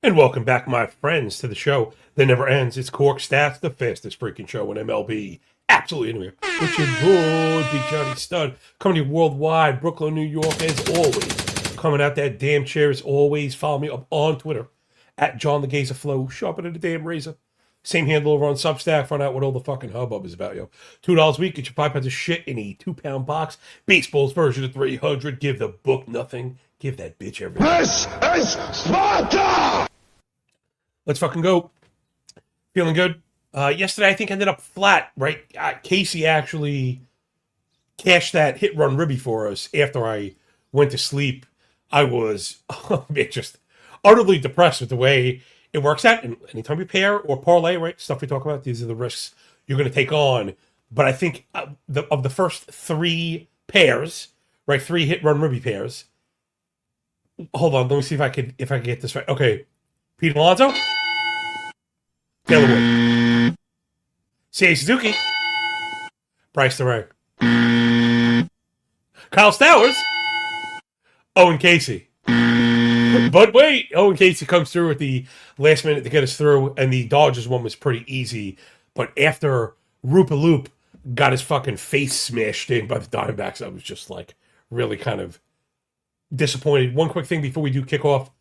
And welcome back, my friends, to the show that never ends. It's Corked Stats, the fastest freaking show in MLB. Absolutely anywhere. With your boy, Big Johnny Stud, coming to you worldwide, Brooklyn, New York, as always. Coming out that damn chair as always. Follow me up on Twitter at John the Gazer Flow, sharper than a damn razor. Same handle over on Substack. Find out what all the fucking hubbub is about, yo. $2 a week, get your 5 pounds of shit in a 2-pound box. Baseball's version of 300. Give the book nothing. Give that bitch everything. This is Sparta! Let's fucking go. Feeling good. Yesterday, I think ended up flat, right? Casey actually cashed that hit run ribby for us after I went to sleep. I was just utterly depressed with the way it works out. And anytime you pair or parlay, right? Stuff we talk about, these are the risks you're going to take on. But I think of the first 3 pairs, right? 3 hit run ribby pairs. Hold on, let me see if I can get this right. Okay. Pete Alonso, Taylor Wood, C.A. Suzuki, Bryce DeRay, Kyle Stowers, Owen Casey. But wait, Owen Casey comes through at the last minute to get us through, and the Dodgers one was pretty easy. But after Rupa Loop got his fucking face smashed in by the Diamondbacks, I was just like really kind of disappointed. One quick thing before we do kick off.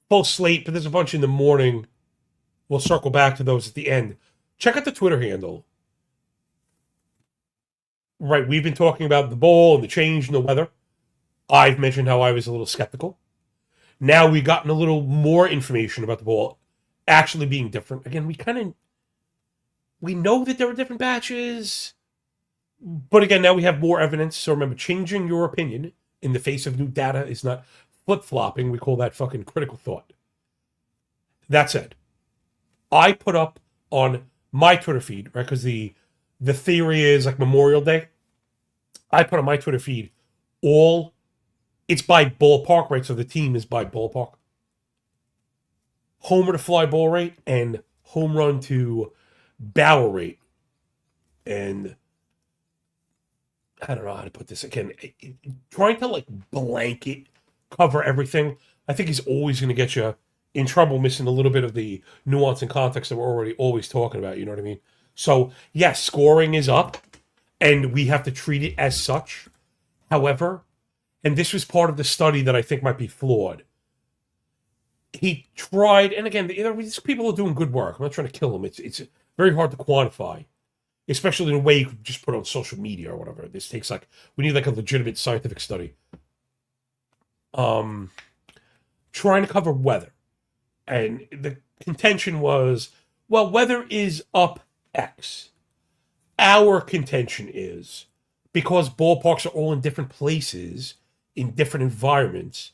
Full slate, but there's a bunch in the morning. We'll circle back to those at the end. Check out the Twitter handle. Right, we've been talking about the bowl and the change in the weather. I've mentioned how I was a little skeptical. Now we've gotten a little more information about the bowl actually being different. Again, we know that there are different batches. But again, now we have more evidence. So remember, changing your opinion in the face of new data is not flip-flopping. We call that fucking critical thought. That said, I put up on my Twitter feed, right, because the theory is like Memorial Day. I put on my Twitter feed it's by ballpark, right? So the team is by ballpark. Homer to fly ball rate and home run to barrel rate. And I don't know how to put this again. Trying to like blanket cover everything, I think he's always going to get you in trouble, missing a little bit of the nuance and context that we're already always talking about. You know what I mean? So, yes, scoring is up, and we have to treat it as such. However, and this was part of the study that I think might be flawed. He tried, and again, these people are doing good work. I'm not trying to kill them. It's very hard to quantify, especially in a way you could just put on social media or whatever. This takes we need a legitimate scientific study. Trying to cover weather. And the contention was, well, weather is up X. Our contention is, because ballparks are all in different places, in different environments,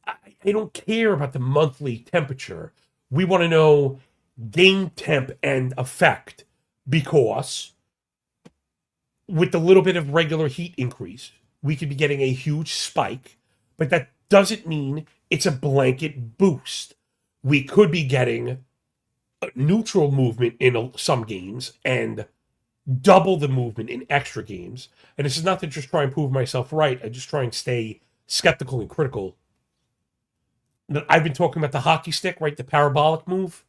I don't care about the monthly temperature. We want to know game temp and effect, because with the little bit of regular heat increase, we could be getting a huge spike, but that doesn't mean it's a blanket boost. We could be getting a neutral movement in some games and double the movement in extra games. And this is not to just try and prove myself right. I just try and stay skeptical and critical. I've been talking about the hockey stick, right? The parabolic move.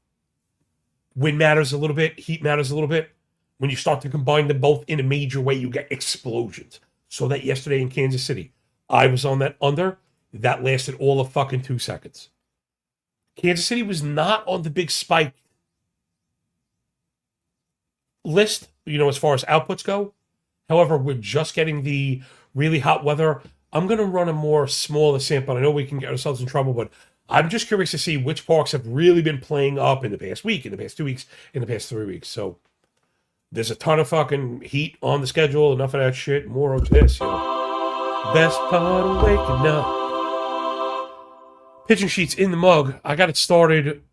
Wind matters a little bit. Heat matters a little bit. When you start to combine them both in a major way, you get explosions. So that yesterday in Kansas City, I was on that under. That lasted all of fucking 2 seconds. Kansas City was not on the big spike list, as far as outputs go. However, we're just getting the really hot weather. I'm going to run a more smaller sample. I know we can get ourselves in trouble, but I'm just curious to see which parks have really been playing up in the past week, in the past 2 weeks, in the past 3 weeks. So there's a ton of fucking heat on the schedule. Enough of that shit. More of this. Best part of waking up. Pitching sheets in the mug. I got it started,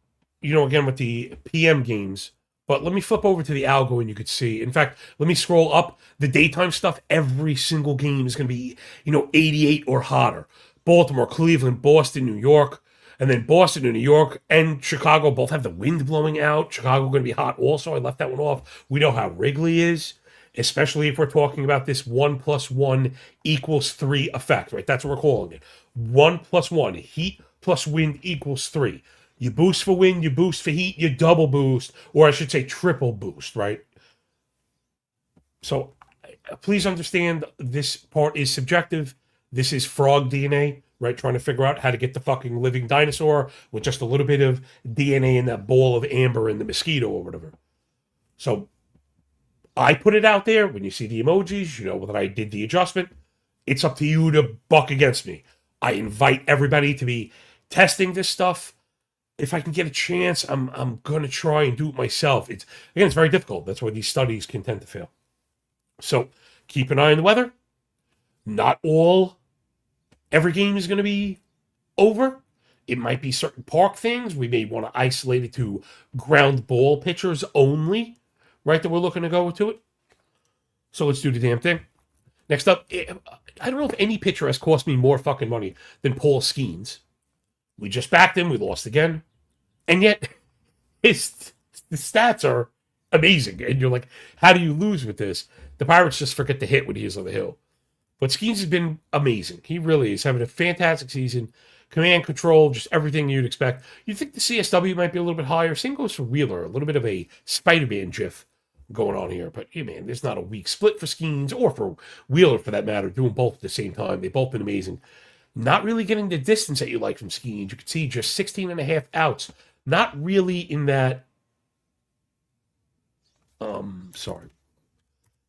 again with the PM games. But let me flip over to the Algo and you could see. In fact, let me scroll up. The daytime stuff, every single game is going to be, 88 or hotter. Baltimore, Cleveland, Boston, New York. And then Boston and New York and Chicago both have the wind blowing out. Chicago going to be hot also. I left that one off. We know how Wrigley is, especially if we're talking about this 1 + 1 = 3 effect, right? That's what we're calling it. 1 + 1, heat plus wind equals 3. You boost for wind, you boost for heat, you double boost, or I should say triple boost, right? So please understand this part is subjective. This is frog DNA, right? Trying to figure out how to get the fucking living dinosaur with just a little bit of DNA in that ball of amber in the mosquito or whatever. So I put it out there. When you see the emojis, you know that I did the adjustment. It's up to you to buck against me. I invite everybody to be testing this stuff. If I can get a chance, I'm going to try and do it myself. It's very difficult. That's why these studies can tend to fail. So keep an eye on the weather. Not every game is going to be over. It might be certain park things. We may want to isolate it to ground ball pitchers only, right? That we're looking to go to it. So let's do the damn thing. Next up, I don't know if any pitcher has cost me more fucking money than Paul Skeens. We just backed him. We lost again. And yet, the stats are amazing. And you're like, how do you lose with this? The Pirates just forget to hit when he is on the hill. But Skeens has been amazing. He really is having a fantastic season. Command, control, just everything you'd expect. You'd think the CSW might be a little bit higher. Same goes for Wheeler. A little bit of a Spider-Man gif going on here. But, yeah, man, there's not a weak split for Skeens or for Wheeler, for that matter, doing both at the same time. They've both been amazing. Not really getting the distance that you like from Skeens. You can see just 16 and a half outs. Not really in that...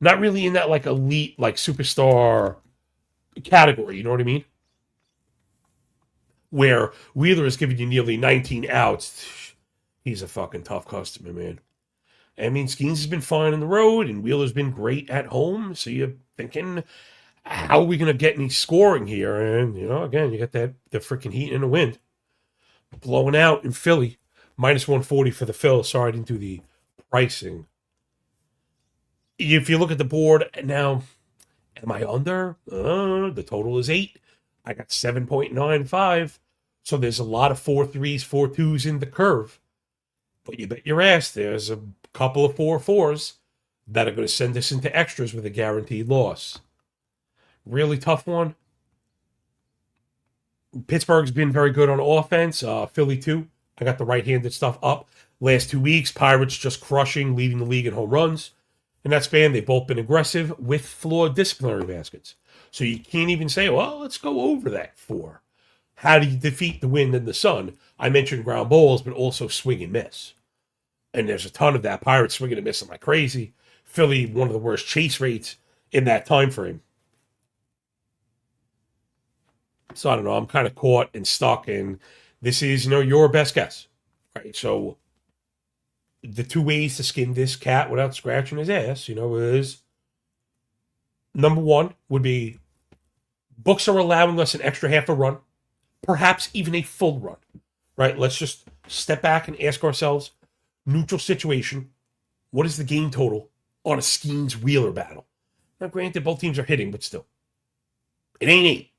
Not really in that, like, elite, like, superstar category, you know what I mean? Where Wheeler is giving you nearly 19 outs. He's a fucking tough customer, man. I mean, Skeens has been fine on the road, and Wheeler's been great at home, so you're thinking, how are we going to get any scoring here? And, you know, again, you got the freaking heat and the wind. Blowing out in Philly. Minus 140 for the Phil. Sorry, I didn't do the pricing. If you look at the board now, am I under? The total is 8. I got 7.95. So there's a lot of 4.3s, 4.2s in the curve. But you bet your ass there's a couple of 4.4s that are going to send us into extras with a guaranteed loss. Really tough one. Pittsburgh's been very good on offense. Philly too. I got the right-handed stuff up. Last 2 weeks, Pirates just crushing, leading the league in home runs. In that span, they've both been aggressive with flawed disciplinary baskets. So you can't even say, well, let's go over that 4. How do you defeat the wind and the sun? I mentioned ground balls, but also swing and miss. And there's a ton of that. Pirates swinging and missing like crazy. Philly, one of the worst chase rates in that time frame. So I don't know. I'm kind of caught and stuck, and this is, your best guess, right? So the 2 ways to skin this cat without scratching his ass, is number 1 would be books are allowing us an extra half a run, perhaps even a full run, right? Let's just step back and ask ourselves, neutral situation, what is the game total on a Skeens Wheeler battle? Now, granted, both teams are hitting, but still, it ain't 8.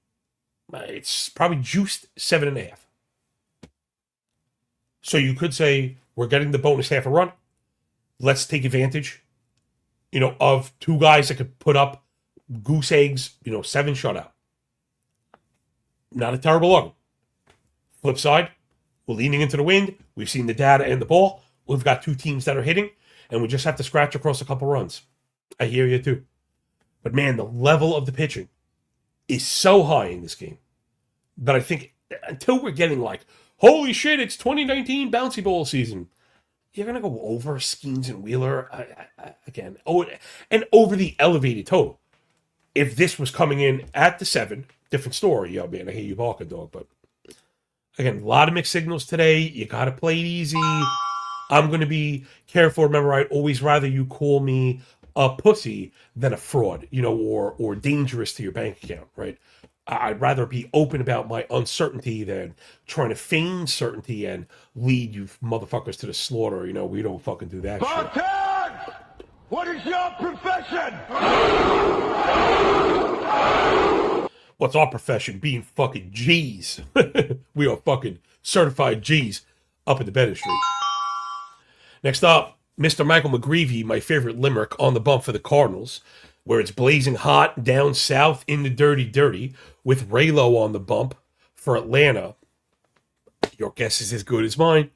It's probably juiced 7.5. So you could say, we're getting the bonus half a run. Let's take advantage, of 2 guys that could put up goose eggs, 7 shutout. Not a terrible argument. Flip side, we're leaning into the wind. We've seen the data and the ball. We've got 2 teams that are hitting, and we just have to scratch across a couple runs. I hear you too. But man, the level of the pitching is so high in this game that I think until we're getting like, holy shit, it's 2019 bouncy ball season, you're going to go over Skeens and Wheeler again. Oh, and over the elevated total. If this was coming in at the 7, different story. Yo, man, I hate you barking, dog. But again, a lot of mixed signals today. You got to play it easy. I'm going to be careful. Remember, I'd always rather you call me a pussy than a fraud, or dangerous to your bank account, right? I'd rather be open about my uncertainty than trying to feign certainty and lead you motherfuckers to the slaughter. We don't fucking do that shit. What is your profession? What's our profession? Being fucking G's. We are fucking certified G's up at the Bennett Street. Next up, Mr. Michael McGreevy, my favorite limerick, on the bump for the Cardinals, where it's blazing hot down south in the dirty, with Raylo on the bump for Atlanta. Your guess is as good as mine.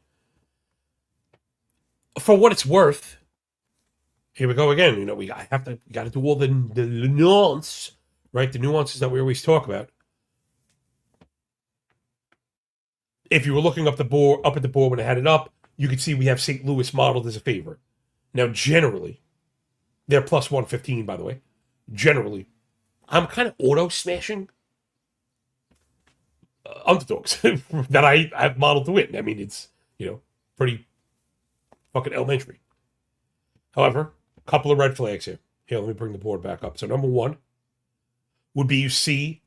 For what it's worth, here we go again. We got to do all the nuance, right? The nuances that we always talk about. If you were looking up at the board when I had it up, you could see we have St. Louis modeled as a favorite. Now, generally, they're plus 115, by the way. Generally, I'm kind of auto smashing underdogs that I've modeled to win. I mean, it's, pretty fucking elementary. However, a couple of red flags here. Here, let me bring the board back up. So, number one would be you see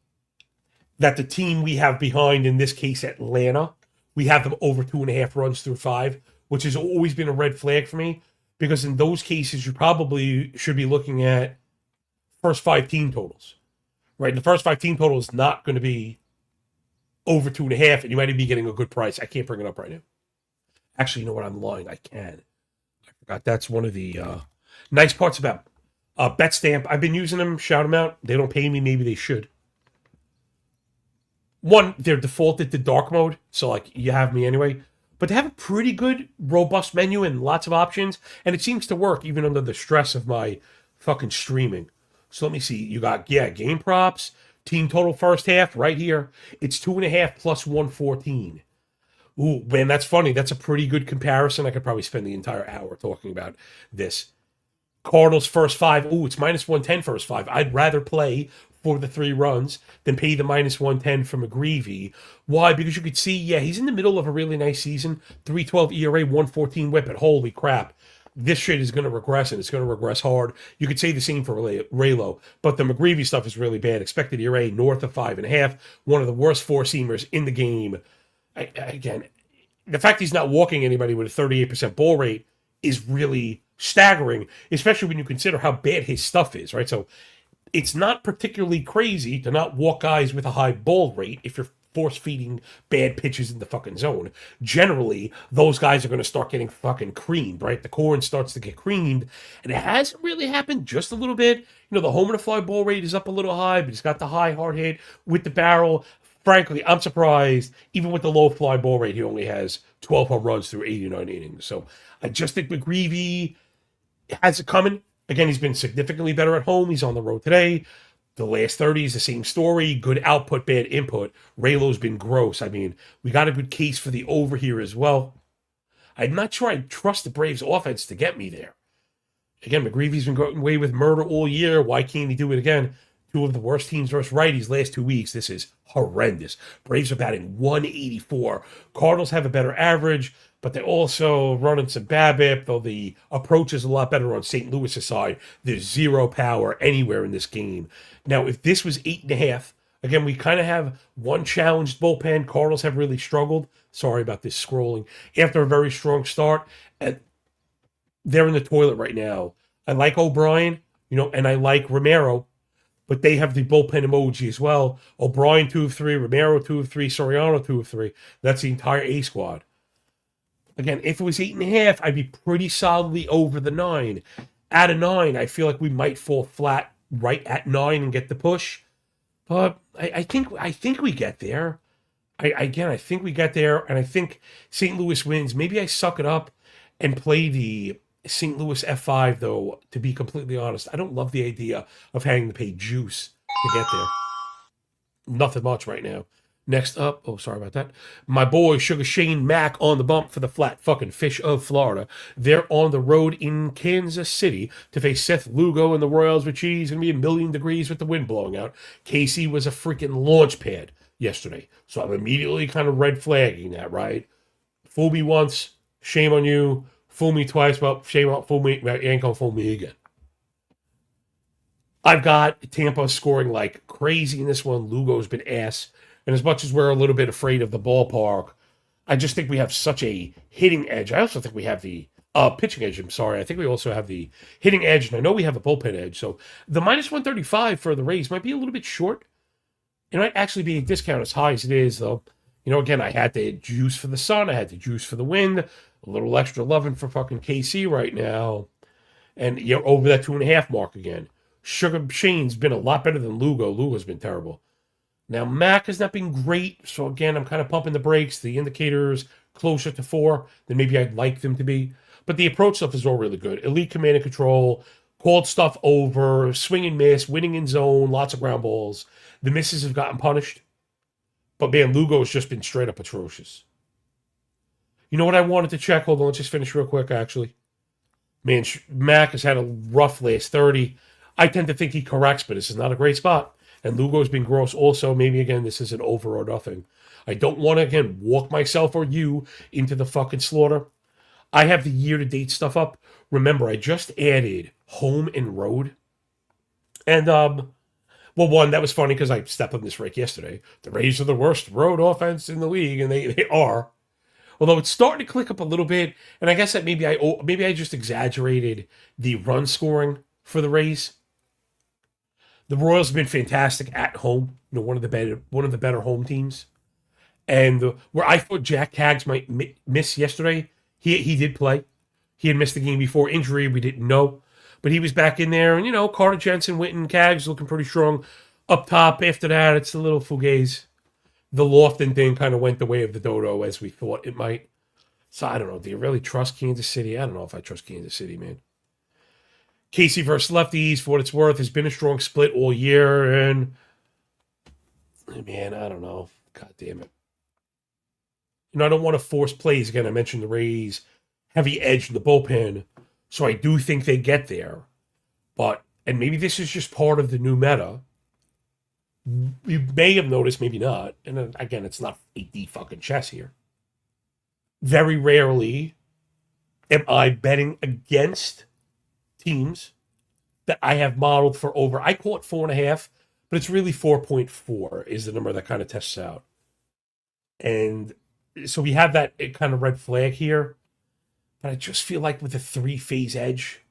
that the team we have behind, in this case, Atlanta, we have them over 2.5 runs through 5, which has always been a red flag for me, because in those cases, you probably should be looking at first 5 team totals, right? The first 5 team total is not going to be over 2.5, and you might even be getting a good price. I can't bring it up right now. Actually, you know what? I'm lying. I can. I forgot. That's one of the nice parts about BetStamp. I've been using them. Shout them out. They don't pay me. Maybe they should. One, they're defaulted to dark mode, so you have me anyway. But they have a pretty good, robust menu and lots of options, and it seems to work even under the stress of my fucking streaming. So let me see. You got game props, team total first half right here. It's 2.5 plus 114. Ooh, man, that's funny. That's a pretty good comparison. I could probably spend the entire hour talking about this. Cardinals first 5. Ooh, it's minus 110 first 5. I'd rather play for the 3 runs than pay the minus 110 for McGreevy. Why? Because you could see, he's in the middle of a really nice season. 3.12 ERA, 114 whip, but holy crap. This shit is going to regress, and it's going to regress hard. You could say the same for Raylo, but the McGreevy stuff is really bad. Expected ERA north of 5.5. One of the worst 4-seamers in the game. Again, the fact he's not walking anybody with a 38% ball rate is really staggering, especially when you consider how bad his stuff is, right? So it's not particularly crazy to not walk guys with a high ball rate if you're force-feeding bad pitches in the fucking zone. Generally, those guys are going to start getting fucking creamed, right? The corn starts to get creamed, and it hasn't really happened just a little bit. The home and the fly ball rate is up a little high, but he's got the high hard hit with the barrel. Frankly, I'm surprised, even with the low fly ball rate, he only has 12 home runs through 89 innings. So I just think McGreevy has it coming. Again, he's been significantly better at home. He's on the road today. The last 30 is the same story. Good output, bad input. Raylo's been gross. I mean, we got a good case for the over here as well. I'm not sure I trust the Braves offense to get me there. Again, McGreevy's been going away with murder all year. Why can't he do it again? 2 of the worst teams versus righties last 2 weeks. This is horrendous. Braves are batting 184. Cardinals have a better average, but they're also running some BABIP, though the approach is a lot better on St. Louis' side. There's 0 power anywhere in this game. Now, if this was 8.5, again, we kind of have one challenged bullpen. Cardinals have really struggled. Sorry about this scrolling. After a very strong start, and they're in the toilet right now. I like O'Brien, and I like Romero, but they have the bullpen emoji as well. O'Brien 2 of 3, Romero 2 of 3, Soriano 2 of 3. That's the entire A squad. Again, if it was 8.5, I'd be pretty solidly over the 9. At a 9, I feel like we might fall flat right at 9 and get the push. But I think we get there. I think we get there, and I think St. Louis wins. Maybe I suck it up and play the St. Louis F5, though, to be completely honest. I don't love the idea of having to pay juice to get there. Nothing much right now. Next up, sorry about that. My boy, Sugar Shane Mack on the bump for the Flat fucking Fish of Florida. They're on the road in Kansas City to face Seth Lugo and the Royals with cheese. Going to be 1,000,000 degrees with the wind blowing out. KC was a freaking launch pad yesterday. So I'm immediately kind of red flagging that, right? Fool me once, shame on you. Fool me twice, well, shame on, fool me, you ain't gonna fool me again. I've got Tampa scoring like crazy in this one. Lugo's been ass. And as much as we're a little bit afraid of the ballpark, I just think we have such a hitting edge. I also think we have the pitching edge. I'm sorry. I think we also have the hitting edge, and I know we have the bullpen edge. So the minus 135 for the Rays might be a little bit short. It might actually be a discount as high as it is, though. Again, I had the juice for the sun. I had the juice for the wind. A little extra loving for fucking KC right now. And you're over that 2.5 mark again. Sugar Shane's been a lot better than Lugo. Lugo's been terrible. Now, Mac has not been great, so again, I'm kind of pumping the brakes. The indicators closer to 4 than maybe I'd like them to be. But the approach stuff is all really good. Elite command and control, called stuff over, swing and miss, winning in zone, lots of ground balls. The misses have gotten punished. But man, Lugo has just been straight up atrocious. You know what I wanted to check? Hold on, let's just finish real quick, actually. Man, Mac has had a rough last 30. I tend to think he corrects, but this is not a great spot. And Lugo's been gross also. Maybe, again, this is an over or nothing. I don't want to, again, walk myself or you into the fucking slaughter. I have the year-to-date stuff up. Remember, I just added home and road. And, well, one, that was funny because I stepped on this rake yesterday. The Rays are the worst road offense in the league, and they are. Although it's starting to click up a little bit, and I guess that maybe I just exaggerated the run scoring for the Rays. The Royals have been fantastic at home. You know, one of the better home teams. And where I thought Jack Calcs might miss yesterday, he did play. He had missed the game before injury. We didn't know, but he was back in there. And you know, Carter, Jensen, Witten, Calcs looking pretty strong up top. After that, it's a little fugazi. The Lofton thing kind of went the way of the dodo as we thought it might. So I don't know. Do you really trust Kansas City? I don't know if I trust Kansas City, man. Casey versus lefties, for what it's worth, has been a strong split all year. And, man, I don't know. God damn it. You know, I don't want to force plays. Again, I mentioned the Rays, heavy edge in the bullpen. So I do think they get there. But, and maybe this is just part of the new meta. You may have noticed, maybe not. And again, it's not 8D fucking chess here. Very rarely am I betting against teams that I have modeled for over. I call it 4.5, but it's really 4.4 is the number that kind of tests out. And so we have that kind of red flag here. But I just feel like with a 3-phase edge,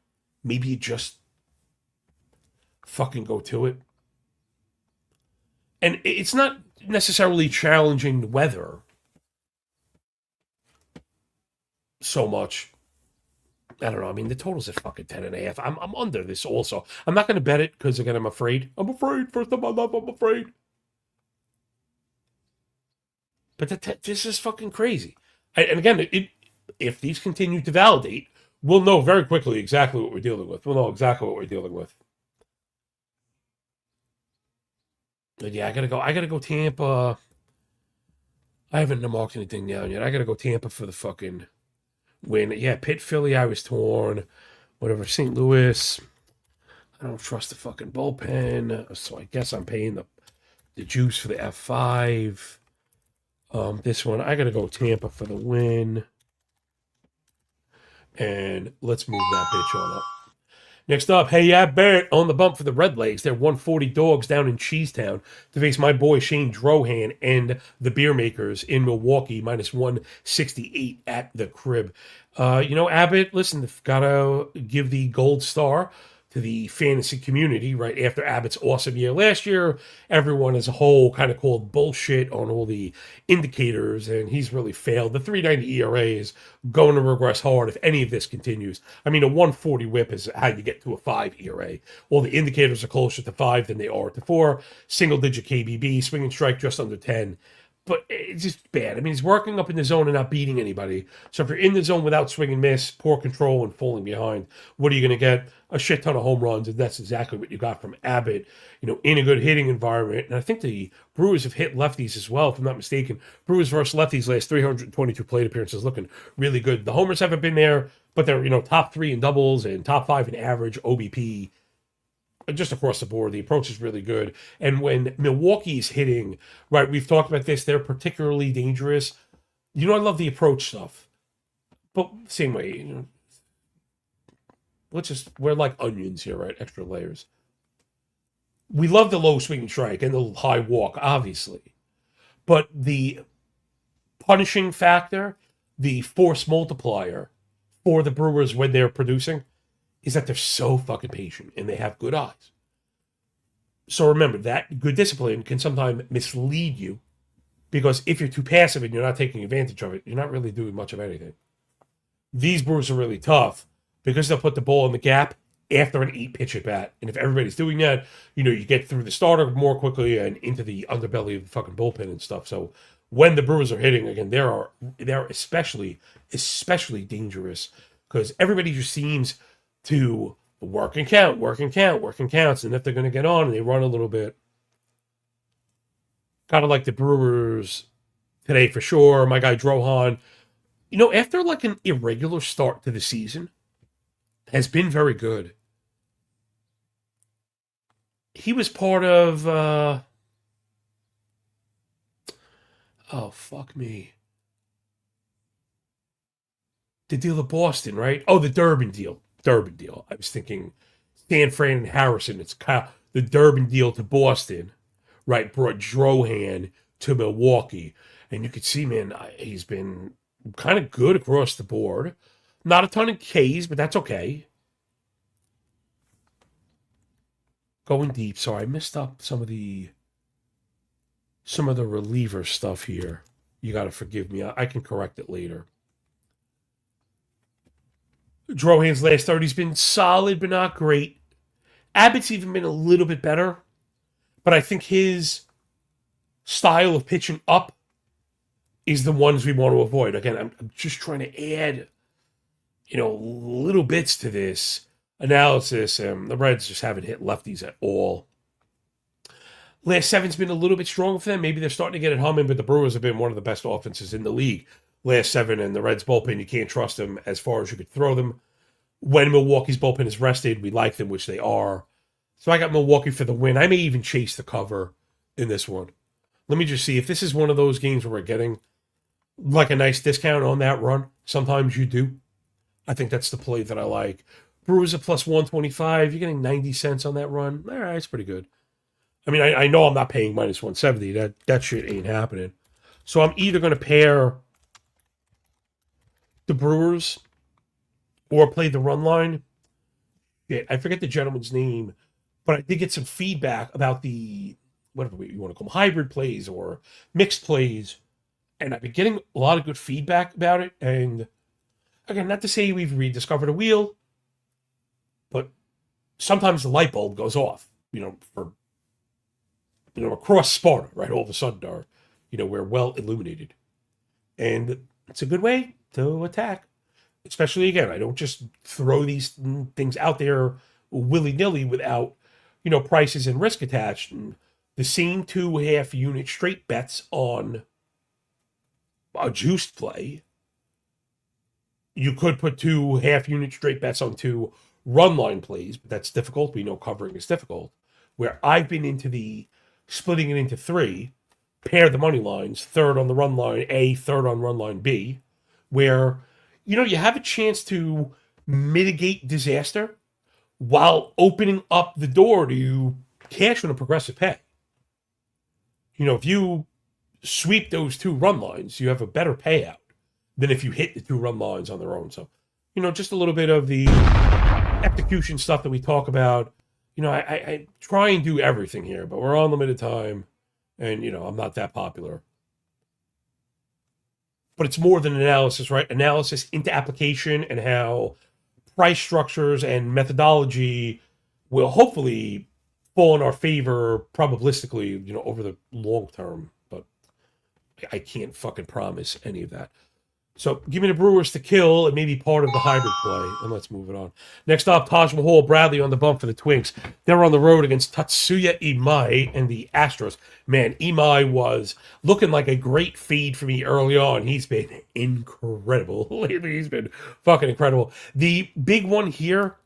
maybe you just fucking go to it. And it's not necessarily challenging the weather so much. I don't know. I mean, the total's at fucking 10.5. I'm under this also. I'm not going to bet it because, again, I'm afraid. I'm afraid. First of all, I'm afraid. But this is fucking crazy. And again, if these continue to validate, we'll know very quickly exactly what we're dealing with. We'll know exactly what we're dealing with. But yeah, I gotta go Tampa. I haven't marked anything down yet. I gotta go Tampa for the fucking win. Yeah, Pitt, Philly, I was torn. Whatever, St. Louis. I don't trust the fucking bullpen, so I guess I'm paying the juice for the F5. This one, I gotta go Tampa for the win. And let's move that bitch on up. Next up, hey, yeah, Barrett on the bump for the Red Legs. They're 140 dogs down in Cheesetown to face my boy Shane Drohan and the Beer Makers in Milwaukee, minus 168 at the crib. You know, Abbott, listen, got to give the gold star to the fantasy community right after Abbott's awesome year last year. Everyone as a whole kind of called bullshit on all the indicators, and he's really failed. The 3.90 ERA is going to regress hard if any of this continues. I mean, a 140 whip is how you get to a 5 ERA. All the indicators are closer to 5 than they are to 4. Single-digit KBB, swing and strike just under 10. But it's just bad. I mean, he's working up in the zone and not beating anybody. So if you're in the zone without swing and miss, poor control, and falling behind, what are you going to get? A shit ton of home runs, and that's exactly what you got from Abbott, you know, in a good hitting environment. And I think the Brewers have hit lefties as well, if I'm not mistaken. Brewers versus lefties last 322 plate appearances looking really good. The homers haven't been there, but they're, you know, top 3 in doubles and top 5 in average OBP. Just across the board, the approach is really good. And when Milwaukee's hitting, right, we've talked about this, they're particularly dangerous. You know, I love the approach stuff. But same way, you know, we're like onions here, right? Extra layers. We love the low swing and strike and the high walk, obviously. But the punishing factor, the force multiplier for the Brewers when they're producing, is that they're so fucking patient and they have good eyes. So remember, that good discipline can sometimes mislead you, because if you're too passive and you're not taking advantage of it, you're not really doing much of anything. These Brewers are really tough because they'll put the ball in the gap after an 8-pitch at bat. And if everybody's doing that, you get through the starter more quickly and into the underbelly of the fucking bullpen and stuff. So when the Brewers are hitting again, they're especially dangerous because everybody just seems to work and counts, and if they're going to get on and they run a little bit, kind of like the Brewers today for sure. My guy Drohan, after like an irregular start to the season, has been very good. He was part of oh fuck me. The deal with Boston, right? Oh, the Durbin deal. I was thinking Stan Fran and Harrison. It's the Durbin deal to Boston, right? Brought Drohan to Milwaukee. And you could see, man, he's been kind of good across the board. Not a ton of Ks, but that's okay. Going deep. Sorry, I messed up some of the reliever stuff here. You got to forgive me. I can correct it later. Drohan's last 30's been solid, but not great. Abbott's even been a little bit better, but I think his style of pitching up is the ones we want to avoid. Again, I'm just trying to add, little bits to this analysis. The Reds just haven't hit lefties at all. Last 7's been a little bit stronger for them. Maybe they're starting to get it humming, but the Brewers have been one of the best offenses in the league. Last 7, and the Reds bullpen, you can't trust them as far as you could throw them. When Milwaukee's bullpen is rested, we like them, which they are. So I got Milwaukee for the win. I may even chase the cover in this one. Let me just see if this is one of those games where we're getting like a nice discount on that run. Sometimes you do. I think that's the play that I like. Brewers at plus 125. You're getting 90 cents on that run. All right, it's pretty good. I mean, I know I'm not paying minus 170. That shit ain't happening. So I'm either going to pair the Brewers or play the run line. Yeah, I forget the gentleman's name, but I did get some feedback about the, whatever you want to call them, hybrid plays or mixed plays. And I've been getting a lot of good feedback about it. And again, not to say we've rediscovered a wheel, but sometimes the light bulb goes off, across Sparta, right? All of a sudden we're well illuminated. And it's a good way to attack. Especially, again, I don't just throw these things out there willy-nilly without, prices and risk attached. And the same 2.5 unit straight bets on a juiced play. You could put 2.5 unit straight bets on 2 run line plays, but that's difficult. We know covering is difficult. Where I've been into the splitting it into 3, pair the money lines, third on the run line A, third on run line B, where you have a chance to mitigate disaster while opening up the door to cash on a progressive pay. If you sweep those 2 run lines, you have a better payout than if you hit the 2 run lines on their own. So, just a little bit of the execution stuff that we talk about. I try and do everything here, but we're on limited time, and, I'm not that popular. But it's more than analysis, right? Analysis into application and how price structures and methodology will hopefully fall in our favor probabilistically, over the long term. But I can't fucking promise any of that. So give me the Brewers to kill and maybe part of the hybrid play, and let's move it on. Next up, Taj Mahal, Bradley on the bump for the Twinks. They're on the road against Tatsuya Imai and the Astros. Man, Imai was looking like a great feed for me early on. He's been incredible. Lately, he's been fucking incredible. The big one here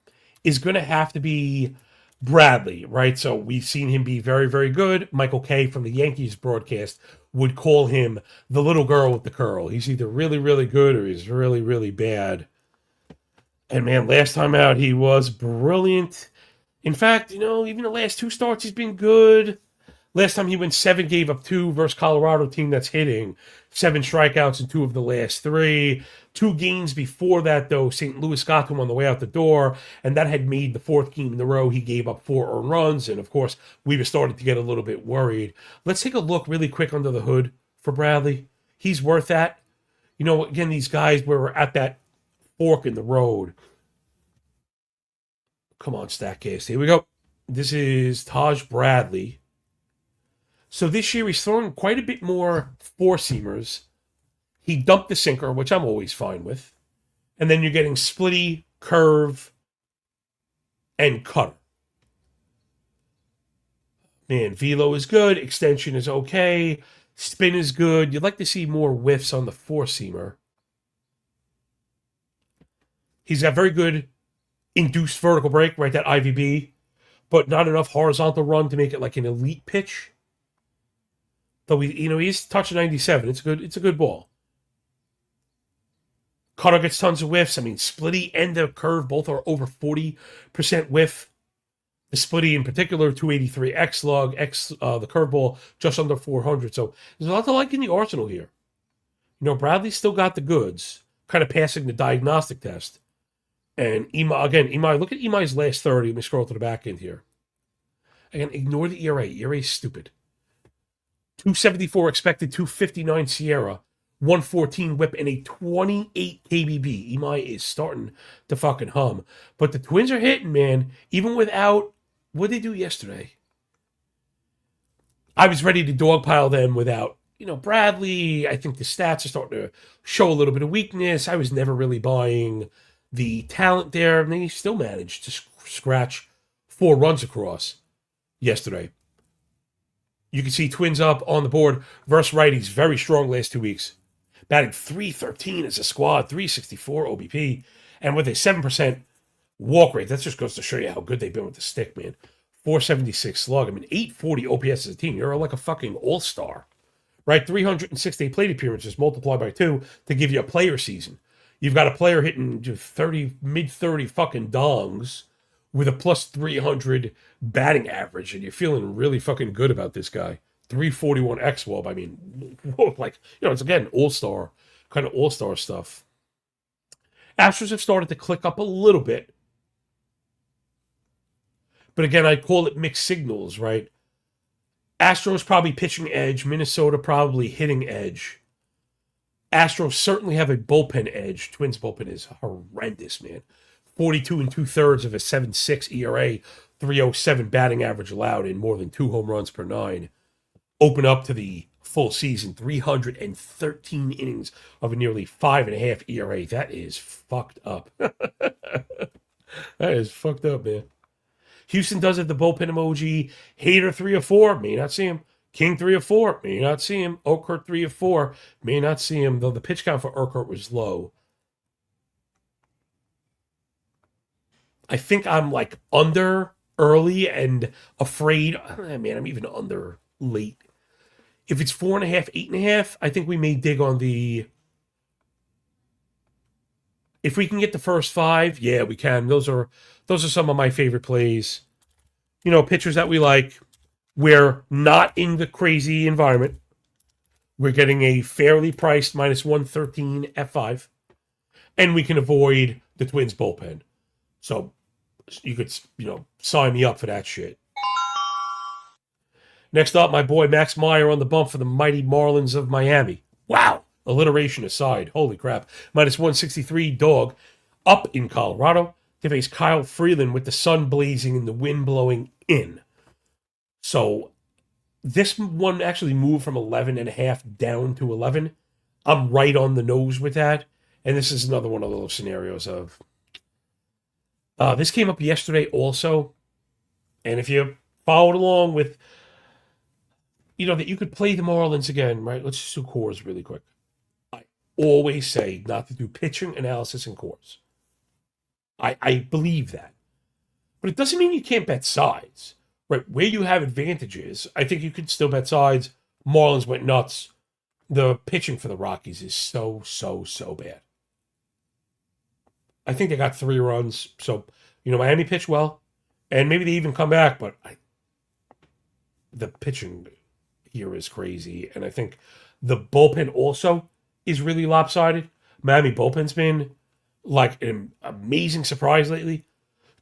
is going to have to be Bradley, right? So we've seen him be very, very good. Michael Kay from the Yankees broadcast would call him the little girl with the curl. He's either really, really good or he's really, really bad. And man, last time out, he was brilliant. In fact, even the last 2 starts, he's been good. Last time he went 7, gave up 2 versus Colorado team that's hitting. 7 strikeouts in 2 of the last 3. 2 games before that, though, St. Louis got to him on the way out the door, and that had made the 4th game in a row. He gave up 4 earned runs, and of course, we were starting to get a little bit worried. Let's take a look really quick under the hood for Bradley. He's worth that. Again, these guys where we're at that fork in the road. Come on, Statcast. Here we go. This is Taj Bradley. So this year he's throwing quite a bit more four-seamers. He dumped the sinker, which I'm always fine with. And then you're getting splitty, curve, and cutter. Man, velo is good. Extension is okay. Spin is good. You'd like to see more whiffs on the four-seamer. He's got very good induced vertical break, right? That IVB, but not enough horizontal run to make it like an elite pitch. Though he's touching 97. It's a good ball. Cutter gets tons of whiffs. I mean, splitty and the curve both are over 40% whiff. The splitty in particular, 283 X slug, the curveball just under 400. So there's a lot to like in the arsenal here. Bradley's still got the goods, kind of passing the diagnostic test. And Imai, look at Imai's last 30. Let me scroll to the back end here. Again, ignore the ERA. ERA is stupid. 274 expected, 259 Sierra, 114 whip, and a 28 KBB. Imai is starting to fucking hum. But the Twins are hitting, man. Even without, what did they do yesterday? I was ready to dogpile them without, Bradley. I think the stats are starting to show a little bit of weakness. I was never really buying the talent there, and they still managed to scratch 4 runs across yesterday. You can see Twins up on the board versus righties. Very strong last 2 weeks. Batting .313 as a squad, .364 OBP, and with a 7% walk rate. That just goes to show you how good they've been with the stick, man. .476 slug. I mean, .840 OPS as a team. You're like a fucking all-star, right? 368 plate appearances multiplied by 2 to give you a player season. You've got a player hitting mid-30 fucking dongs with a plus 300 batting average, and you're feeling really fucking good about this guy. 341 X-Wob. I mean, it's again, all-star, kind of all-star stuff. Astros have started to click up a little bit. But again, I call it mixed signals, right? Astros probably pitching edge. Minnesota probably hitting edge. Astros certainly have a bullpen edge. Twins bullpen is horrendous, man. 42 2/3 of a 7.6 ERA, 307 batting average allowed, and more than 2 home runs per 9. Open up to the full season, 313 innings of a nearly 5.5 ERA. That is fucked up. That is fucked up, man. Houston does it, the bullpen emoji. Hater 3 or 4, may not see him. King 3 or 4, may not see him. Urquhart 3 or 4, may not see him, though the pitch count for Urquhart was low. I think I'm under early and afraid. Man, I'm even under late. If it's 4.5, 8.5, I think we may dig on the. If we can get the first 5, yeah, we can. Those are some of my favorite plays. Pitchers that we like. We're not in the crazy environment. We're getting a fairly priced -113 F5. And we can avoid the Twins bullpen. So you could, sign me up for that shit. Next up, my boy Max Meyer on the bump for the mighty Marlins of Miami. Wow. Alliteration aside. Holy crap. -163 dog up in Colorado to face Kyle Freeland with the sun blazing and the wind blowing in. So this one actually moved from 11.5 down to 11. I'm right on the nose with that. And this is another one of those scenarios of. This came up yesterday also. And if you followed along with, that you could play the Marlins again, right? Let's just do cores really quick. I always say not to do pitching analysis in cores. I believe that. But it doesn't mean you can't bet sides. Right, where you have advantages, I think you could still bet sides. Marlins went nuts. The pitching for the Rockies is so bad. I think they got 3 runs. So, Miami pitched well. And maybe they even come back, but the pitching here is crazy. And I think the bullpen also is really lopsided. Miami bullpen's been like an amazing surprise lately.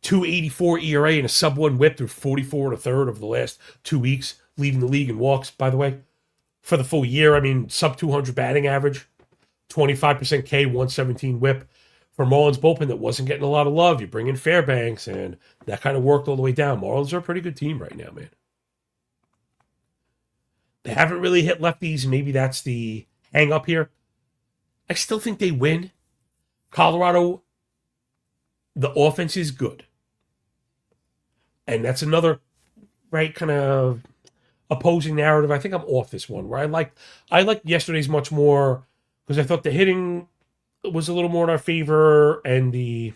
284 ERA and a sub-1 whip through 44 1/3 of the last 2 weeks, leading the league in walks, by the way. For the full year, sub 200 batting average, 25% K, 117 whip. for Marlins bullpen that wasn't getting a lot of love. You bring in Fairbanks, and that kind of worked all the way down. Marlins are a pretty good team right now, man. They haven't really hit lefties. Maybe that's the hang up here. I still think they win. Colorado, the offense is good. And that's another, right, kind of opposing narrative. I think I'm off this one, where I liked yesterday's much more because I thought the hitting was a little more in our favor, and maybe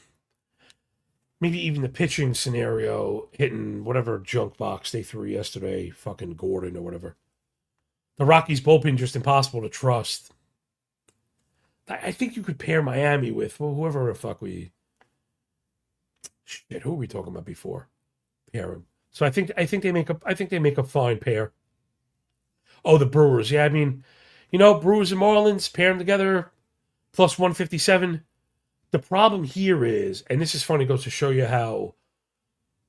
even the pitching scenario, hitting whatever junk box they threw yesterday, fucking Gordon or whatever. The Rockies bullpen just impossible to trust. I think you could pair Miami with whoever the fuck we. Shit, who were we talking about before? Pair them. So I think they make a fine pair. Oh, the Brewers. Yeah, I mean, Brewers and Marlins pair them together, plus 157. The problem here is, and this is funny, goes to show you how,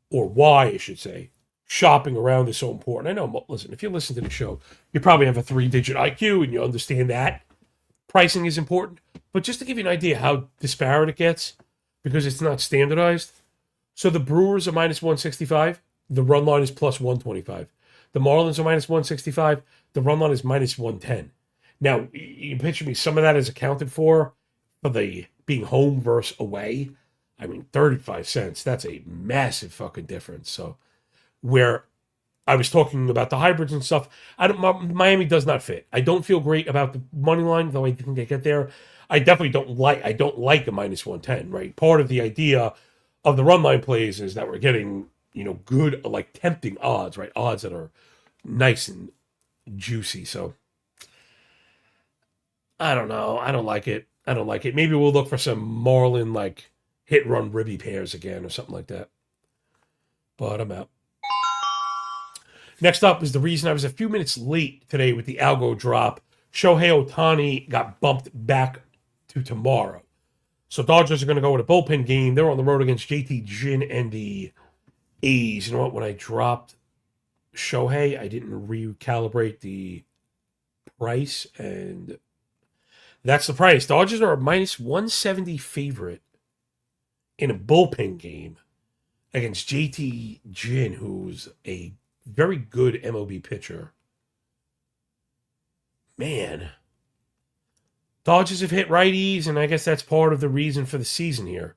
or why I should say, shopping around is so important. I know, listen, if you listen to the show, you probably have a 3-digit IQ and you understand that pricing is important. But just to give you an idea how disparate it gets, because it's not standardized. So the Brewers are minus 165. The run line is plus 125. The Marlins are minus 165. The run line is minus 110. Now, you can picture me, some of that is accounted for the being home versus away. I mean, 35 cents. That's a massive fucking difference. So where I was talking about the hybrids and stuff, Miami does not fit. I don't feel great about the money line, though I think they get there. I definitely don't like a minus 110, right? Part of the idea of the run line plays is that we're getting, good, like tempting odds, right? Odds that are nice and juicy. So I don't know. I don't like it. Maybe we'll look for some Marlin, like, hit run ribby pairs again or something like that. But I'm out. Next up is the reason I was a few minutes late today with the Algo drop. Shohei Ohtani got bumped back to tomorrow. So Dodgers are going to go with a bullpen game. They're on the road against JT Ginn and the A's. You know what? When I dropped Shohei, I didn't recalibrate the price, and that's the price. Dodgers are a minus 170 favorite in a bullpen game against JT Ginn, who's a very good MLB pitcher. Man. Dodgers have hit righties, and I guess that's part of the reason for the season here.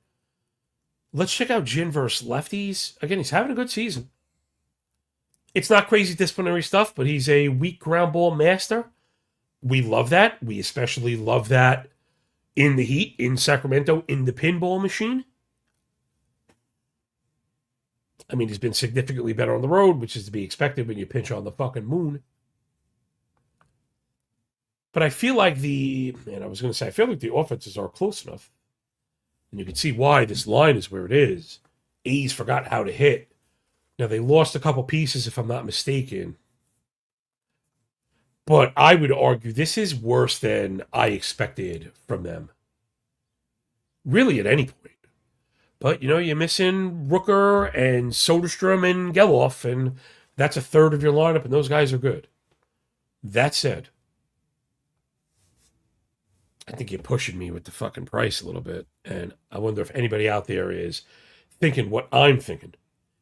Let's check out Ginn versus lefties. Again, he's having a good season. It's not crazy disciplinary stuff, but he's a weak ground ball master. We love that. We especially love that in the heat, in Sacramento, in the pinball machine. I mean, he's been significantly better on the road, which is to be expected when you pinch on the fucking moon. But I feel like the offenses are close enough. And you can see why this line is where it is. A's forgot how to hit. Now, they lost a couple pieces, if I'm not mistaken. But I would argue this is worse than I expected from them. Really, at any point. But, you're missing Rooker and Soderstrom and Geloff, and that's a third of your lineup, and those guys are good. That said, I think you're pushing me with the fucking price a little bit, and I wonder if anybody out there is thinking what I'm thinking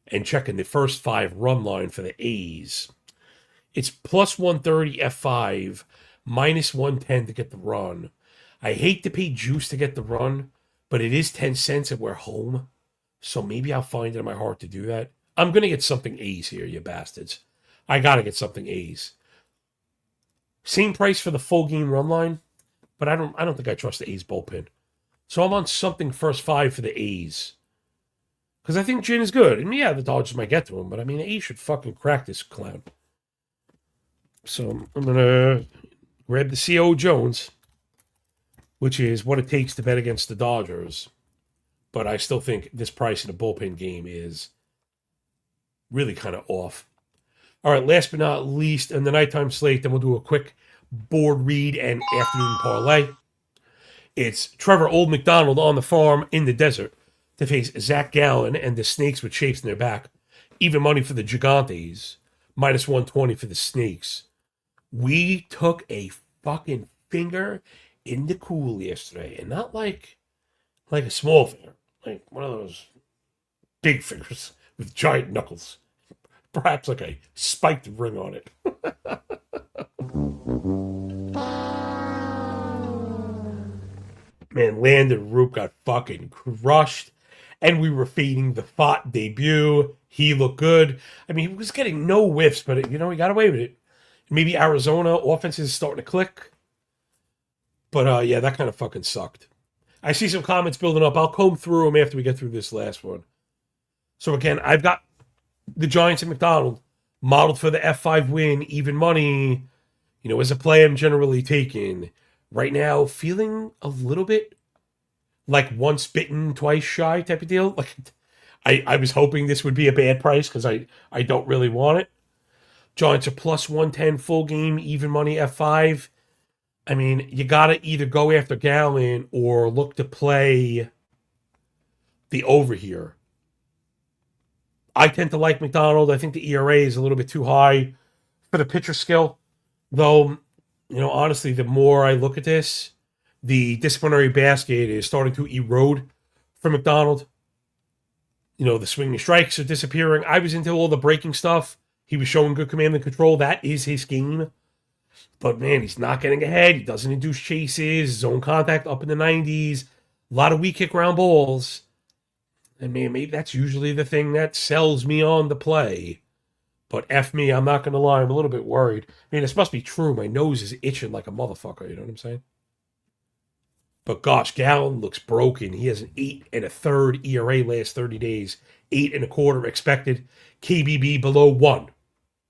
and checking the first 5 run line for the A's. It's plus 130 F5, minus 110 to get the run. I hate to pay juice to get the run, but it is 10 cents and we're home. So maybe I'll find it in my heart to do that. I'm going to get something A's here, you bastards. I got to get something A's. Same price for the full game run line, but I don't think I trust the A's bullpen. So I'm on something first 5 for the A's. Because I think Ginn is good. And yeah, the Dodgers might get to him, but I mean, the A's should fucking crack this clown. So I'm going to grab the C.O. Jones, which is what it takes to bet against the Dodgers. But I still think this price in a bullpen game is really kind of off. All right, last but not least, in the nighttime slate, then we'll do a quick board read and afternoon parlay. It's Trevor Old McDonald on the farm in the desert to face Zach Gallen and the Snakes with shapes in their back. Even money for the Gigantes, minus 120 for the Snakes. We took a fucking finger in the cool yesterday, and not like Like a small finger. Like one of those big fingers with giant knuckles. Perhaps like a spiked ring on it. Man, Landon Roop got fucking crushed. And we were fading the Fott debut. He looked good. I mean, he was getting no whiffs, but, he got away with it. Maybe Arizona offense is starting to click. But, yeah, that kind of fucking sucked. I see some comments building up. I'll comb through them after we get through this last one. So, again, I've got the Giants at McDonald modeled for the F5 win, even money, as a play I'm generally taking. Right now, feeling a little bit like once bitten, twice shy type of deal. Like I was hoping this would be a bad price because I don't really want it. Giants are plus 110 full game, even money F5. I mean, you got to either go after Gallon or look to play the over here. I tend to like McDonald. I think the ERA is a little bit too high for the pitcher skill. Though, honestly, the more I look at this, the disciplinary basket is starting to erode for McDonald. The swinging strikes are disappearing. I was into all the breaking stuff. He was showing good command and control. That is his game. But, man, he's not getting ahead. He doesn't induce chases. Zone contact up in the 90s. A lot of weak kick ground balls. And, man, maybe that's usually the thing that sells me on the play. But F me, I'm not going to lie. I'm a little bit worried. I mean, this must be true. My nose is itching like a motherfucker. You know what I'm saying? But gosh, Gallon looks broken. He has an 8 1/3 ERA last 30 days. 8 1/4 expected. KBB below 1.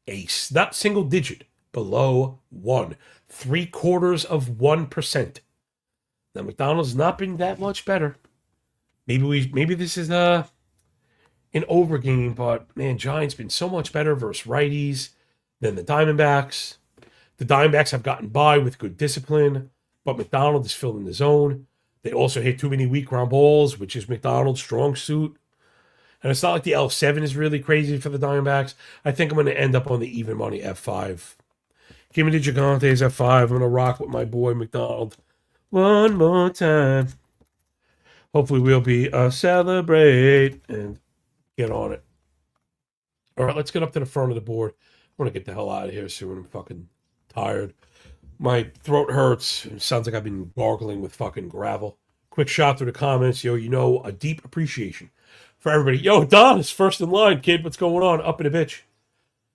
Ace, not single digit. Below 1. 0.75%. Now, McDonald's not been that much better. Maybe this is an over game, but man, Giants been so much better versus righties than the Diamondbacks. The Diamondbacks have gotten by with good discipline, but McDonald is filling the zone. They also hit too many weak ground balls, which is McDonald's strong suit. And it's not like the L7 is really crazy for the Diamondbacks. I think I'm going to end up on the even money F5. Give me the Gigantes F5. I'm going to rock with my boy McDonald one more time. Hopefully we'll be celebrate and get on it. All right, let's get up to the front of the board. I want to get the hell out of here soon. I'm fucking tired. My throat hurts. It sounds like I've been gargling with fucking gravel. Quick shot through the comments. A deep appreciation for everybody. Yo, Don is first in line, kid. What's going on? Up in a bitch.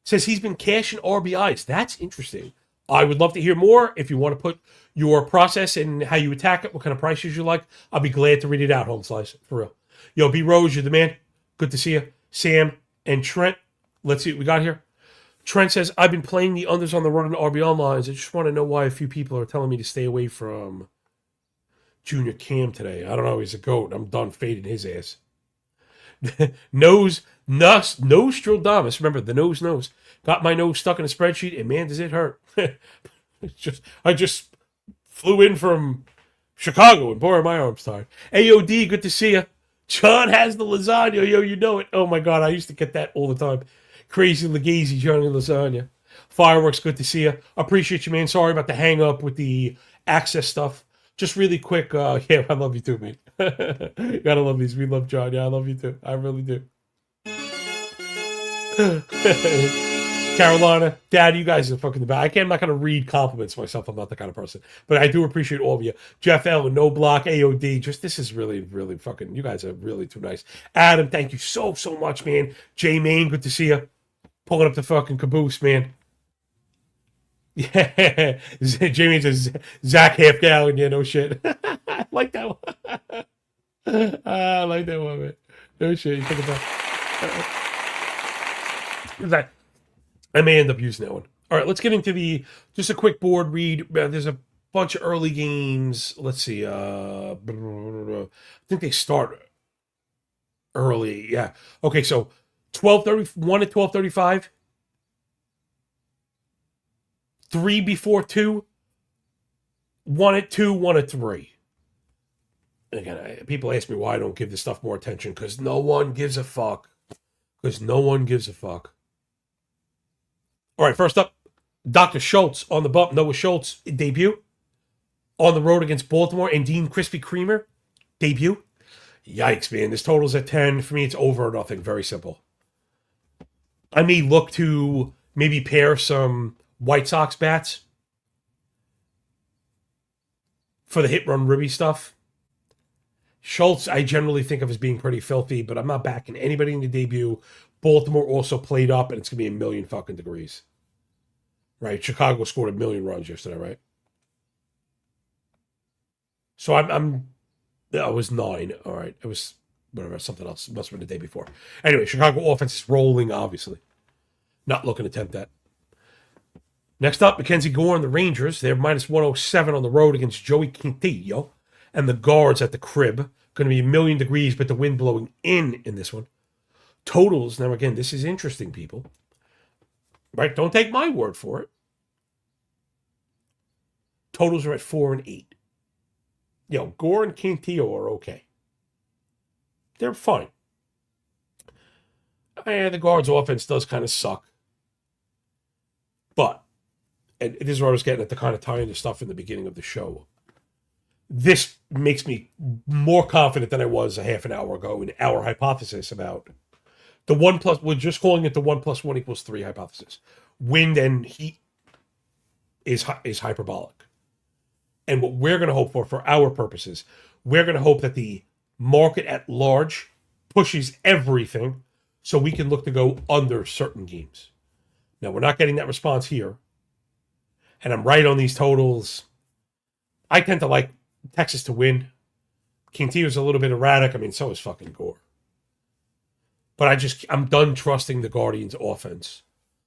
Says he's been cashing RBIs. That's interesting. I would love to hear more. If you want to put your process and how you attack it, what kind of prices you like, I'll be glad to read it out, Home Slice. For real. Yo, B. Rose, you're the man. Good to see you. Sam and Trent. Let's see what we got here. Trent says, I've been playing the unders on the run and RBI lines. I just want to know why a few people are telling me to stay away from Junior Cam today. I don't know. He's a goat. I'm done fading his ass. Nostradamus. Remember, the nose. Got my nose stuck in a spreadsheet, and man, does it hurt. I just flew in from Chicago, and boy, are my arms tired. AOD, good to see you. John has the lasagna. Yo, you know it. Oh, my God. I used to get that all the time. Crazy Legacy, Johnny Lasagna. Fireworks, good to see you. Appreciate you, man. Sorry about the hang up with the access stuff. Just really quick. Yeah, I love you too, man. Gotta love these. We love John. Yeah, I love you too. I really do. Carolina, Dad, you guys are fucking the best. I'm not going to read compliments myself. I'm not that kind of person. But I do appreciate all of you. Jeff L, No Block, AOD. This is really, really fucking, you guys are really too nice. Adam, thank you so much, man. J Main, good to see you. Pulling up the fucking caboose, man. Yeah. Jamie says, Zach half gallon. Yeah, no shit. I like that one. I like that one, man. No shit. You think about that. I may end up using that one. All right, let's get into just a quick board read. There's a bunch of early games. Let's see. I think they start early. Yeah. Okay, so 12:31 at 12:35. 3 before 2. 1 at 2, 1 at 3. Again, people ask me why I don't give this stuff more attention. Because no one gives a fuck. All right, first up, Dr. Schultz on the bump. Noah Schultz debut on the road against Baltimore, and Dean Krispy Kremer debut. Yikes, man. This total's at 10. For me, it's over or nothing. Very simple. I may look to maybe pair some White Sox bats for the hit run ribby stuff. Schultz, I generally think of as being pretty filthy, but I'm not backing anybody in the debut. Baltimore also played up, and it's going to be a million fucking degrees. Right? Chicago scored a million runs yesterday, right? So I was 9. All right. It was whatever, something else. Must have been the day before. Anyway, Chicago offense is rolling, obviously. Not looking to tempt that. Next up, Mackenzie Gore and the Rangers. They're minus 107 on the road against Joey Quintillo. And the guards at the crib. Going to be a million degrees, but the wind blowing in this one. Totals. Now, again, this is interesting, people. Right? Don't take my word for it. Totals are at 4 and 8. Gore and Quintillo are okay. They're fine. The guards' offense does kind of suck. But, and this is where I was getting at the kind of tying the stuff in the beginning of the show. This makes me more confident than I was a half an hour ago in our hypothesis about the 1 plus, we're just calling it the 1 + 1 = 3 hypothesis. Wind and heat is hyperbolic. And what we're going to hope for our purposes, we're going to hope that the market at large pushes everything so we can look to go under certain games. Now, we're not getting that response here. And I'm right on these totals. I tend to like Texas to win. Quintillo's a little bit erratic. I mean, so is fucking Gore. But I'm done trusting the Guardians' offense.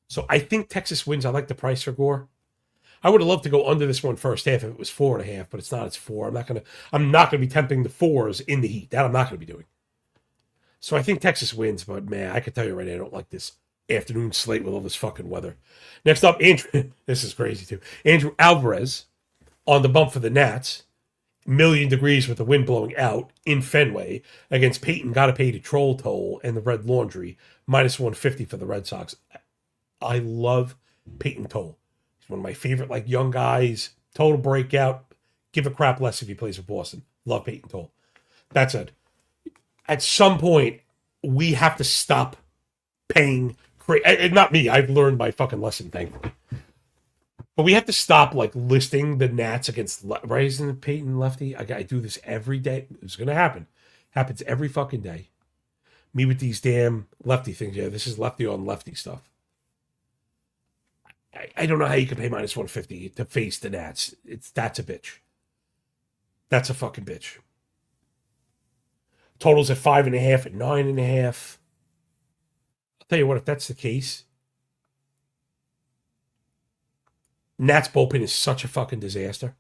So I think Texas wins. I like the price for Gore. I would have loved to go under this one first half if it was 4.5, but it's not. It's 4. I'm not gonna be tempting the 4s in the heat. That I'm not gonna be doing. So I think Texas wins, but man, I can tell you right now, I don't like this afternoon slate with all this fucking weather. Next up, Andrew. This is crazy too. Andrew Alvarez on the bump for the Nats. Million degrees with the wind blowing out in Fenway against Peyton. Got to pay the troll toll and the Red Laundry. Minus 150 for the Red Sox. I love Peyton Toll. He's one of my favorite young guys. Total breakout. Give a crap less if he plays for Boston. Love Peyton Toll. That said, at some point, we have to stop paying. Not me. I've learned my fucking lesson, thankfully. But we have to stop listing the Nats against, right? Isn't Peyton lefty? I do this every day. It's going to happen. Happens every fucking day. Me with these damn lefty things. Yeah, this is lefty on lefty stuff. I don't know how you can pay minus 150 to face the Nats. That's a bitch. That's a fucking bitch. Totals at 5.5 and 9.5. I'll tell you what, if that's the case, Nats bullpen is such a fucking disaster.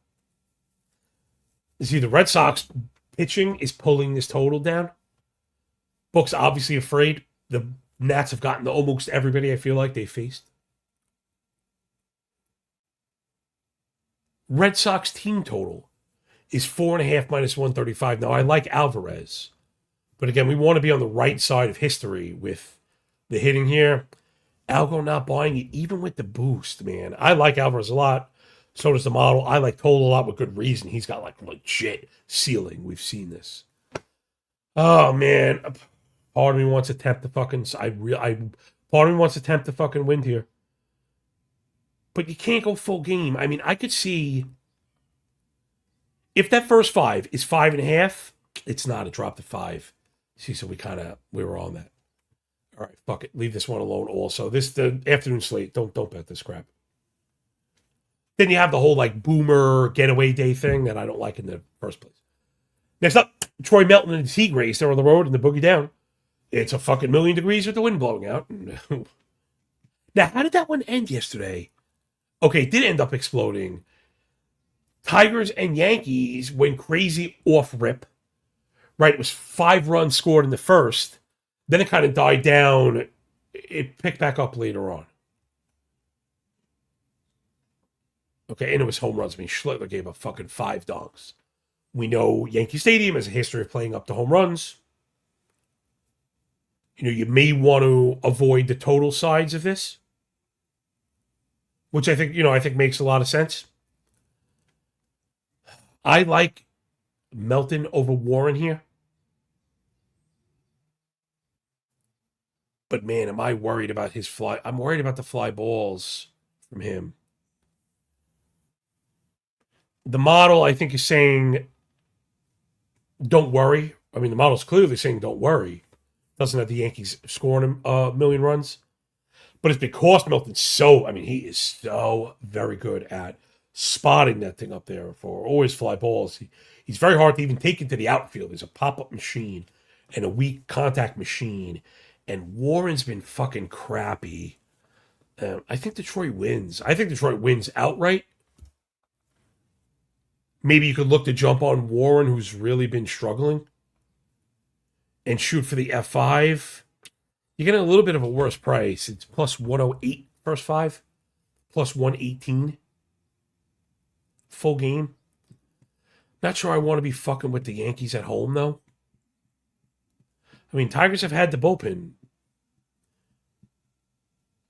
See, the Red Sox pitching is pulling this total down. Book's obviously afraid. The Nats have gotten to almost everybody I feel like they faced. Red Sox team total is 4.5 minus 135. Now, I like Alvarez. But again, we want to be on the right side of history with the hitting here. Algo not buying it, even with the boost, man. I like Alvarez a lot. So does the model. I like Toll a lot with good reason. He's got legit ceiling. We've seen this. Oh man, part of me wants to tempt the fucking. Part of me wants to tempt the fucking wind here. But you can't go full game. I mean, I could see if that first 5 is 5.5. It's not a drop to 5. See, so we were on that. All right, fuck it. Leave this one alone also. The afternoon slate, don't bet this crap. Then you have the whole boomer getaway day thing that I don't like in the first place. Next up, Troy Melton and the Tigres. They're on the road and the boogie down. It's a fucking million degrees with the wind blowing out. Now, how did that one end yesterday? Okay, it did end up exploding. Tigers and Yankees went crazy off rip. Right, it was 5 runs scored in the first. Then it kind of died down. It picked back up later on. Okay, and it was home runs. I mean, Schlittler gave up fucking 5 donks. We know Yankee Stadium has a history of playing up to home runs. You may want to avoid the total sides of this, which I think makes a lot of sense. I like Melton over Warren here. But man, am I worried about his fly? I'm worried about the fly balls from him. The model, I think, is saying, don't worry. I mean, the model's clearly saying, don't worry. Doesn't have the Yankees scoring a million runs. But it's because Milton's so, I mean, he is so very good at spotting that thing up there for always fly balls. He's very hard to even take into the outfield. He's a pop-up machine and a weak contact machine. And Warren's been fucking crappy. I think Detroit wins. I think Detroit wins outright. Maybe you could look to jump on Warren, who's really been struggling, and shoot for the F5. You're getting a little bit of a worse price. It's plus 108 first five, plus 118 full game. Not sure I want to be fucking with the Yankees at home, though. I mean, Tigers have had the bullpen.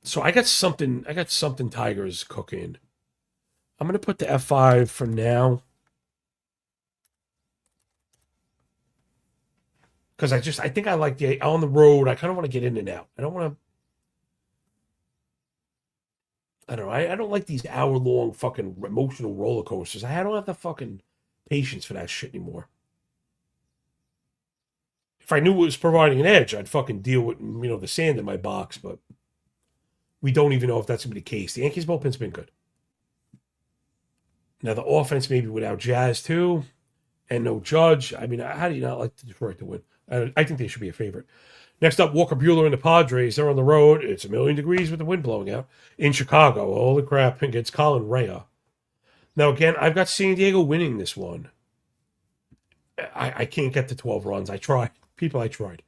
So I got something Tigers cooking. I'm going to put the F5 for now. Because I think I like the on the road. I kind of want to get in and out. I don't want to. I don't know. I don't like these hour-long fucking emotional roller coasters. I don't have the fucking patience for that shit anymore. If I knew it was providing an edge, I'd fucking deal with, the sand in my box. But we don't even know if that's going to be the case. The Yankees bullpen's been good. Now the offense maybe without Jazz too, and no Judge. I mean, how do you not like Detroit to win? I think they should be a favorite. Next up, Walker Buehler and the Padres. They're on the road. It's 1,000,000 degrees with the wind blowing out in Chicago. Holy crap! Against Colin Rea. Now again, I've got San Diego winning this one. I can't get to 12 runs. I tried. I tried.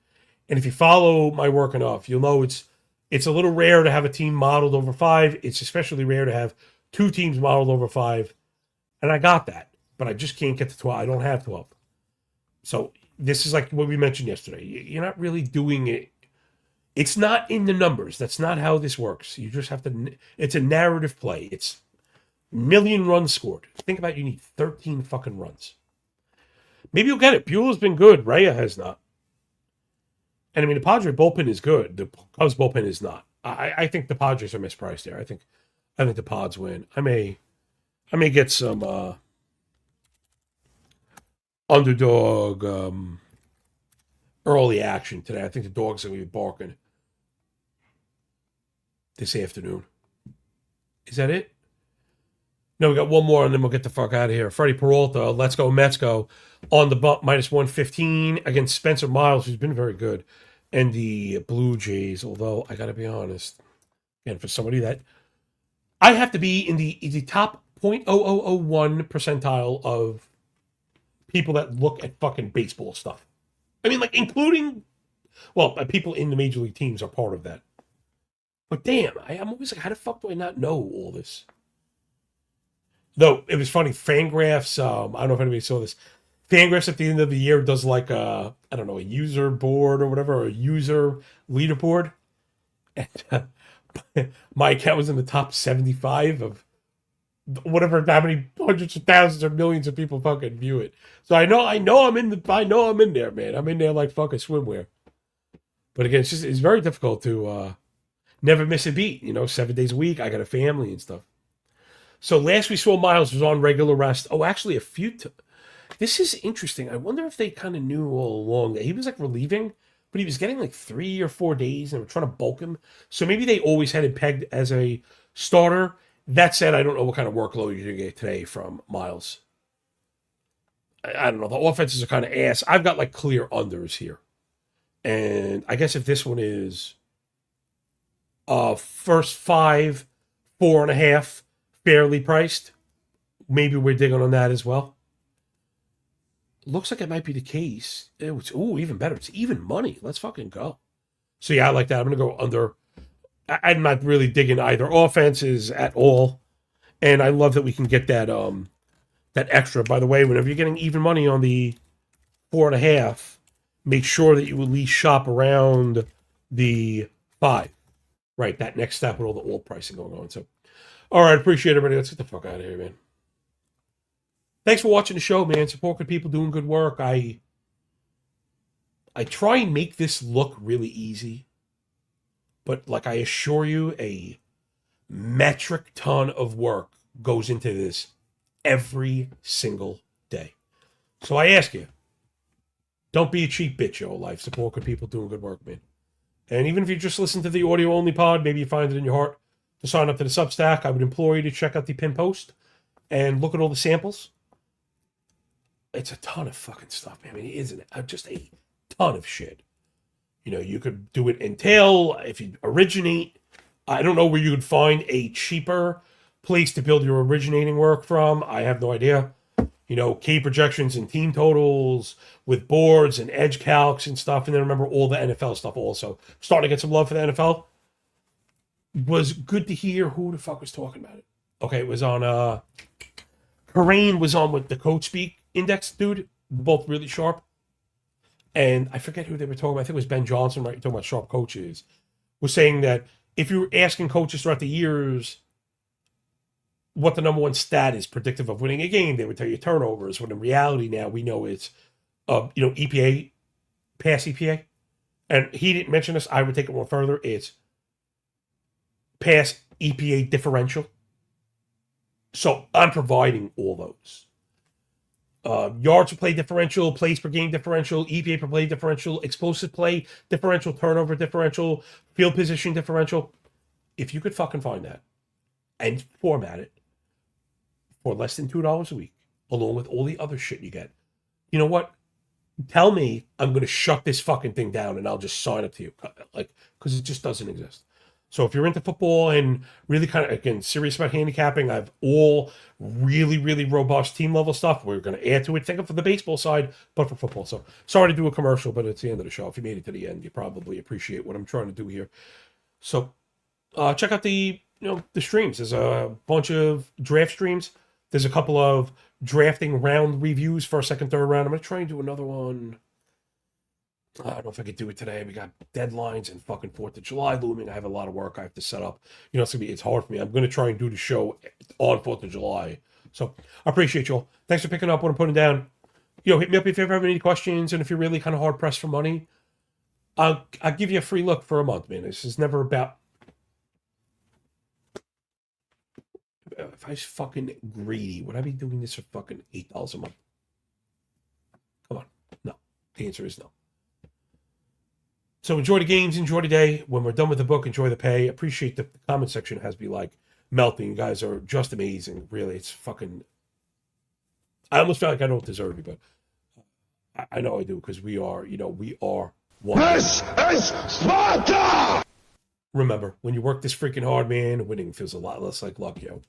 And if you follow my work enough, you'll know it's a little rare to have a team modeled over 5. It's especially rare to have 2 teams modeled over 5. And I got that. But I just can't get to 12. I don't have 12. So this is like what we mentioned yesterday. You're not really doing it. It's not in the numbers. That's not how this works. You just have to. It's a narrative play. It's 1,000,000 runs scored. Think about it, you need 13 fucking runs. Maybe you'll get it. Buehler's been good. Rea has not. And I mean, the Padre bullpen is good. The Cubs bullpen is not. I think the Padres are mispriced there. I think the Pods win. I may get some underdog early action today. I think the dog's going to be barking this afternoon. Is that it? No, we got one more, and then we'll get the fuck out of here. Freddie Peralta, let's go Mets go, on the bump, minus 115 against Spencer Miles, who's been very good, and the Blue Jays, although I got to be honest, and for somebody that I have to be in the top 0.0001 percentile of people that look at fucking baseball stuff. I mean, like, including, people in the major league teams are part of that. But damn, I'm always like, how the fuck do I not know all this? Though, it was funny, Fangraphs, I don't know if anybody saw this, Fangraphs at the end of the year does like a user board or whatever, or a user leaderboard. And my account was in the top 75 of whatever, how many hundreds of thousands or millions of people fucking view it. So I know I'm in there, man. I'm in there like fucking swimwear. But again, it's very difficult to never miss a beat. 7 days a week. I got a family and stuff. So last we saw, Miles was on regular rest. Oh, actually a few. This is interesting. I wonder if they kind of knew all along that he was like relieving, but he was getting like 3 or 4 days, and they were trying to bulk him. So maybe they always had him pegged as a starter. That said, I don't know what kind of workload you're going to get today from Miles. I don't know. The offenses are kind of ass. I've got like clear unders here. And I guess if this one is first 5, 4.5, fairly priced, maybe we're digging on that as well. Looks like it might be the case. Even better. It's even money. Let's fucking go. So yeah, I like that. I'm going to go under. I'm not really digging either offenses at all. And I love that we can get that that extra. By the way, whenever you're getting even money on the 4.5, make sure that you at least shop around the 5. Right, that next step with all the old pricing going on. So, all right, appreciate everybody. Let's get the fuck out of here, man. Thanks for watching the show, man. Support good people doing good work. I try and make this look really easy. But like I assure you, a metric ton of work goes into this every single day. So I ask you, don't be a cheap bitch your whole life. Support good people doing good work, man. And even if you just listen to the audio only pod, maybe you find it in your heart to sign up to the Substack, I would implore you to check out the pin post and look at all the samples. It's a ton of fucking stuff, man. I mean, it isn't just a ton of shit. You know, you could do it in tail if you originate. I don't know where you would find a cheaper place to build your originating work from. I have no idea. You know, K projections and team totals with boards and edge calcs and stuff. And then remember all the NFL stuff also. Starting to get some love for the NFL. Was good to hear who the fuck was talking about it. Okay, it was on, Corain was on with the Code Speak Index dude. Both really sharp. And I forget who they were talking about. I think it was Ben Johnson, right? Talking about sharp coaches. Was saying that if you were asking coaches throughout the years what the number one stat is predictive of winning a game, they would tell you turnovers. When in reality now we know it's, EPA, pass EPA. And he didn't mention this. I would take it more further. It's pass EPA differential. So I'm providing all those. Yards per play differential, plays per game differential, EPA per play differential, explosive play differential, turnover differential, field position differential. If you could fucking find that and format it for less than $2 a week, along with all the other shit you get, you know what? Tell me I'm going to shut this fucking thing down and I'll just sign up to you. Like, because it just doesn't exist. So if you're into football and really kind of, again, serious about handicapping, I have all really, really robust team level stuff. We're going to add to it. Think of for the baseball side, but for football. So sorry to do a commercial, but it's the end of the show. If you made it to the end, you probably appreciate what I'm trying to do here. So check out the streams. There's a bunch of draft streams. There's a couple of drafting round reviews, first, second, third round. I'm going to try and do another one. I don't know if I could do it today. We got deadlines and fucking 4th of July looming. I have a lot of work I have to set up. It's hard for me. I'm going to try and do the show on 4th of July. So I appreciate you all. Thanks for picking up what I'm putting down. Hit me up if you ever have any questions. And if you're really kind of hard pressed for money, I'll give you a free look for a month, man. This is never about... If I was fucking greedy, would I be doing this for fucking $8 a month? Come on. No. The answer is no. So enjoy the games, enjoy the day. When we're done with the book, enjoy the pay. Appreciate the comment section has me like melting. You guys are just amazing. Really, it's fucking... I almost feel like I don't deserve you, but I know I do because we are one. This is Sparta! Remember, when you work this freaking hard, man, winning feels a lot less like luck, yo.